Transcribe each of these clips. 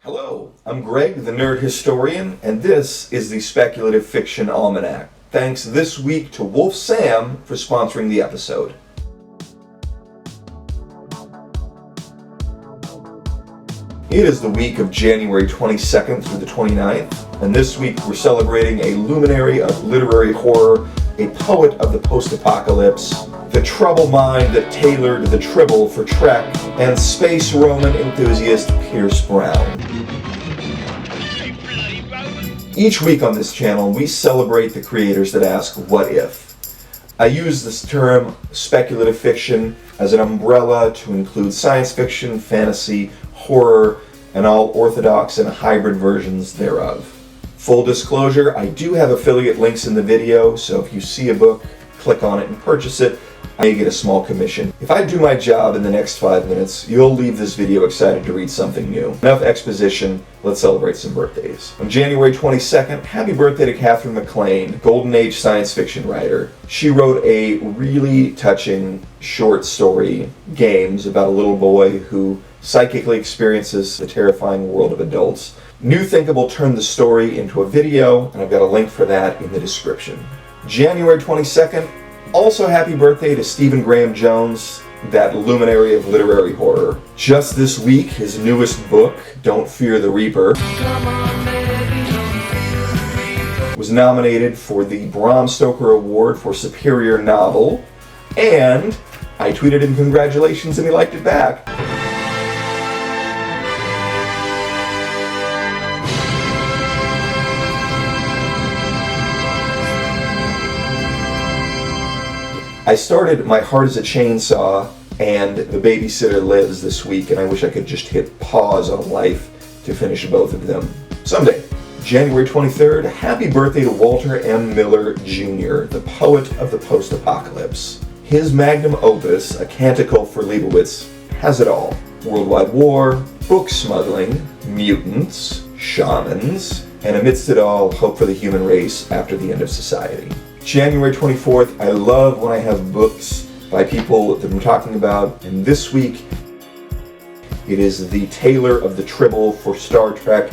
Hello, I'm Greg, the Nerd Historian, and this is the Speculative Fiction Almanac. Thanks this week to Wolf Sam for sponsoring the episode. It is the week of January 22nd through the 29th, and this week we're celebrating a luminary of literary horror, a poet of the post-apocalypse, the trouble mind that tailored the tribble for Trek, and space Roman enthusiast Pierce Brown. Each week on this channel, we celebrate the creators that ask, what if? I use this term, speculative fiction, as an umbrella to include science fiction, fantasy, horror, and all orthodox and hybrid versions thereof. Full disclosure, I do have affiliate links in the video, so if you see a book, click on it and purchase it, I may get a small commission. If I do my job in the next 5 minutes, you'll leave this video excited to read something new. Enough exposition, let's celebrate some birthdays. On January 22nd, happy birthday to Katherine MacLean, Golden Age science fiction writer. She wrote a really touching short story, Games, about a little boy who psychically experiences the terrifying world of adults. New Thinkable turned the story into a video, and I've got a link for that in the description. January 22nd, also happy birthday to Stephen Graham Jones, that luminary of literary horror. Just this week, his newest book, Don't Fear the Reaper, was nominated for the Bram Stoker Award for Superior Novel, and I tweeted him congratulations and he liked it back. I started My Heart is a Chainsaw and The Babysitter Lives this week, and I wish I could just hit pause on life to finish both of them someday. January 23rd, happy birthday to Walter M. Miller Jr., the poet of the post-apocalypse. His magnum opus, A Canticle for Leibowitz, has it all. Worldwide war, book smuggling, mutants, shamans, and amidst it all, hope for the human race after the end of society. January 24th, I love when I have books by people that I'm talking about, and this week it is the Tailor of the Tribble for Star Trek.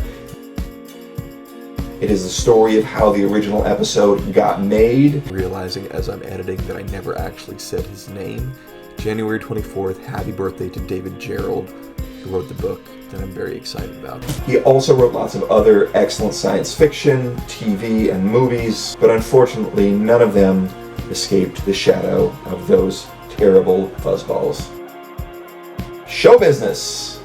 It is the story of how the original episode got made. Realizing as I'm editing that I never actually said his name. January 24th, happy birthday to David Gerrold, who wrote the book that I'm very excited about. He also wrote lots of other excellent science fiction, TV, and movies, but unfortunately none of them escaped the shadow of those terrible fuzzballs. Show business!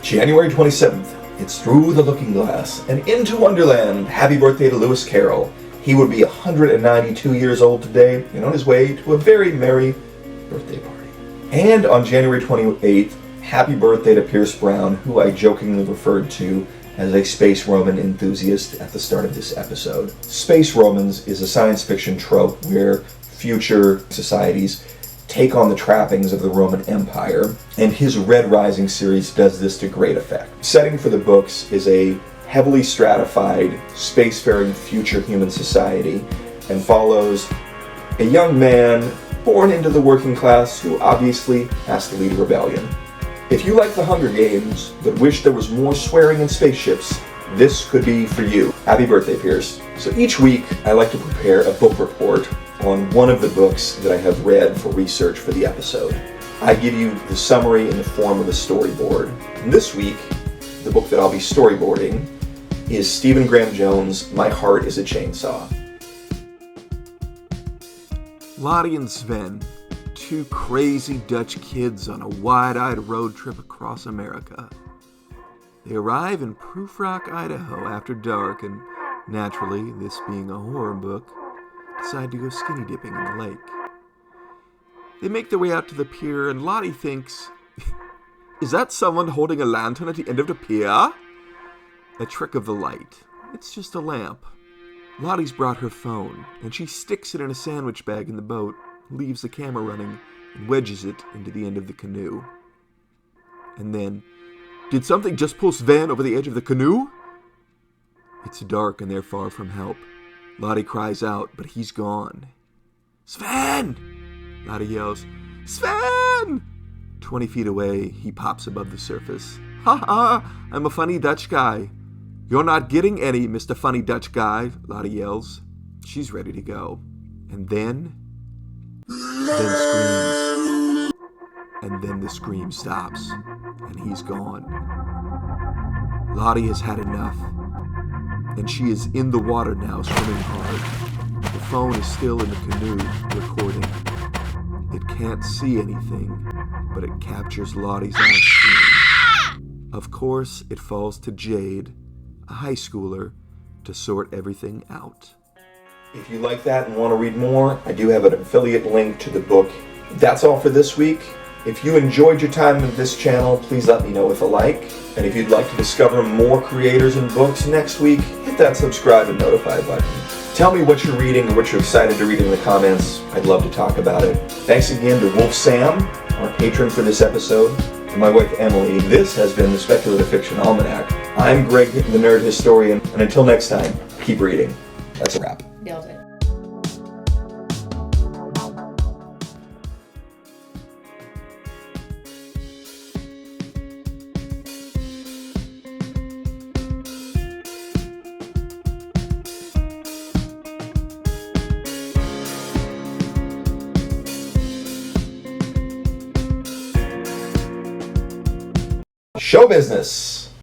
January 27th, it's Through the Looking Glass and Into Wonderland. Happy birthday to Lewis Carroll. He would be 192 years old today and on his way to a very merry birthday party. And on January 28th, happy birthday to Pierce Brown, who I jokingly referred to as a space Roman enthusiast at the start of this episode. Space Romans is a science fiction trope where future societies take on the trappings of the Roman Empire, and his Red Rising series does this to great effect. Setting for the books is a heavily stratified, spacefaring future human society, and follows a young man born into the working class who obviously has to lead a rebellion. If you like the Hunger Games, but wish there was more swearing in spaceships, this could be for you. Happy birthday, Pierce. So each week, I like to prepare a book report on one of the books that I have read for research for the episode. I give you the summary in the form of a storyboard. And this week, the book that I'll be storyboarding is Stephen Graham Jones' My Heart is a Chainsaw. Lottie and Sven, two crazy Dutch kids on a wide-eyed road trip across America. They arrive in Proof Rock, Idaho after dark, and naturally, this being a horror book, decide to go skinny dipping in the lake. They make their way out to the pier, and Lottie thinks, is that someone holding a lantern at the end of the pier? A trick of the light. It's just a lamp. Lottie's brought her phone, and she sticks it in a sandwich bag in the boat, leaves the camera running, and wedges it into the end of the canoe. And then, did something just pull Sven over the edge of the canoe? It's dark and they're far from help. Lottie cries out, but he's gone. Sven! Lottie yells, Sven! 20 feet away, he pops above the surface. Ha ha, I'm a funny Dutch guy. You're not getting any, Mr. Funny Dutch Guy, Lottie yells. She's ready to go. And then screams. And then the scream stops, and he's gone. Lottie has had enough, and she is in the water now, swimming hard. The phone is still in the canoe, recording. It can't see anything, but it captures Lottie's eyes scream. Of course, it falls to Jade, a high schooler, to sort everything out. If you like that and want to read more, I do have an affiliate link to the book. That's all for this week. If you enjoyed your time with this channel, please let me know with a like. And if you'd like to discover more creators and books next week, hit that subscribe and notify button. Tell me what you're reading or what you're excited to read in the comments. I'd love to talk about it. Thanks again to Wolf Sam, our patron for this episode, and my wife Emily. This has been the Speculative Fiction Almanac. I'm Greg, the Nerd Historian, and until next time, keep reading. That's a wrap. Nailed it. Show business.